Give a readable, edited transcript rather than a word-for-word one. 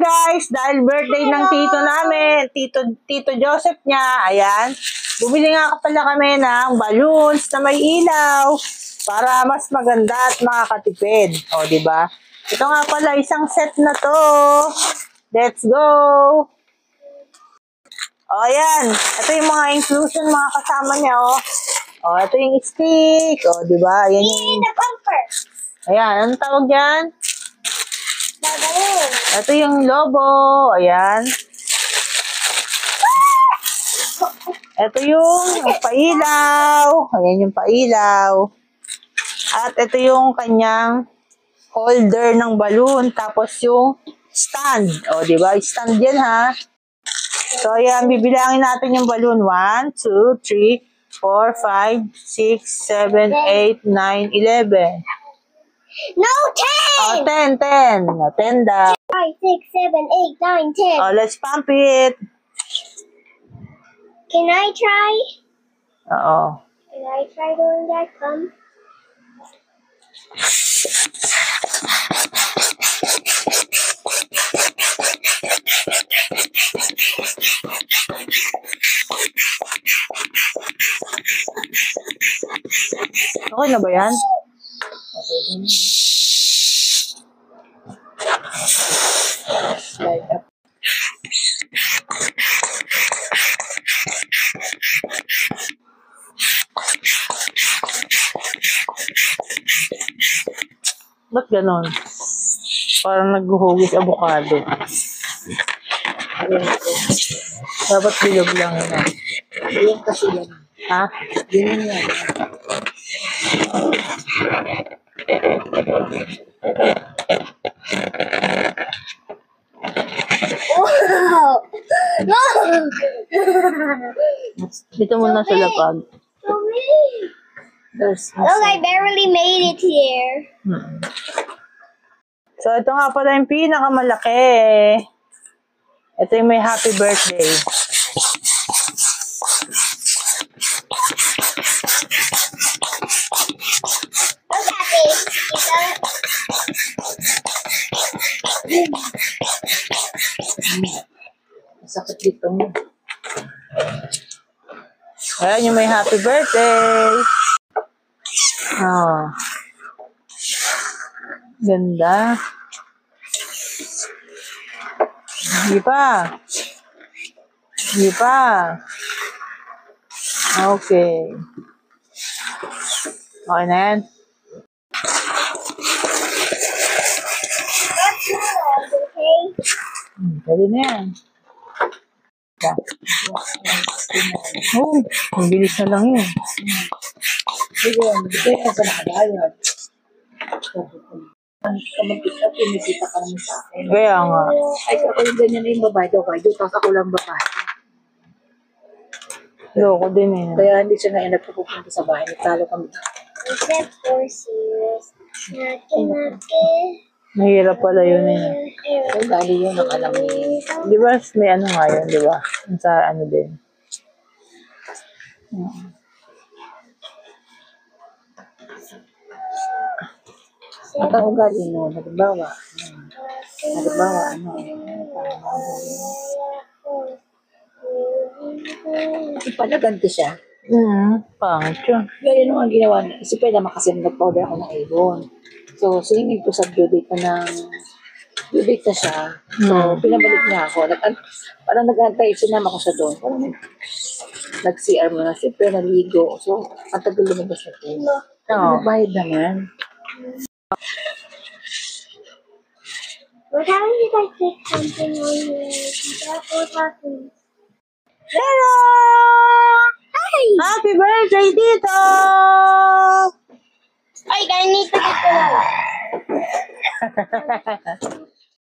guys, dahil birthday ng tito namin, Tito Joseph niya, ayan, bumili nga pala kami ng balloons na may ilaw para mas maganda at makakatipid. O, diba? Ito nga pala, isang set na to. Let's go! O, ayan. Ito yung mga inclusion, mga kasama niya, o. O, ito yung stick. O, diba? Ayan yung... the bumper. Ayan, anong tawag yan? Ito yung lobo. Ayan. Ito yung pailaw. Ayan yung pailaw. At ito yung kanyang holder ng balloon. Tapos yung stand. O, diba? Stand yan, ha? So, ayan. Bibilangin natin yung balloon. 1, 2, 3, 4, 5, 6, 7, 8, 9, 11. No, 10! Oh, 10, 10. 10 daw. 5, 6, 7, 8, 9, 10. Oh, let's pump it. Can I try? Oo. Can I try doing that? Come. Okay na ba yan? Slide up. Ba't ganon? Parang naghuhugis avocado. Dapat bilog lang yun. Yung kasi yan. Ha? Yun yan. Wow! No! Dito muna sa lapag. So big. Look, I barely made it here. So, ito nga pala yung pinakamalaki. Ito yung may happy birthday. Look at this. Masakit dito mo. Ayan yung may happy birthday. Oh. Ganda. Hindi pa. Hindi pa. Okay. Okay na yan. Okay? Pwede na yan. Oh, ang bilis na lang yun. Sige, kaya sa nakabayad. Ang kamagkita, pinikita ka naman sa akin. Kaya nga. Ay, ako yung ganyan na yung babae daw kayo. Tapos ako lang babae. Loko din eh. Kaya hindi siya na nagpupunta sa bahay. Nagtalo kami. Except for serious. Naki. Mahirap pala yun eh. Kung gali yun, ang alam ni... Di ba may ano nga yun, di ba? Sa ano din. At ang ugali nun, halimbawa, pala ganito siya. Pangit yun. Gaya nung ang ginawa niya. Kasi pwede kasi nag-powder ako ng Avon. So, siningin ko sa due date na siya. So, pinabalik niya ako. Parang nag-antay, sinama ko siya doon. Parang nag-CR mo na. Siyempre, naligo. So, ang tagal lumabas na po. Nagbayad naman. What happened if I click something on here? What happened? Hello! Hi! Happy birthday, Tito! I need to get the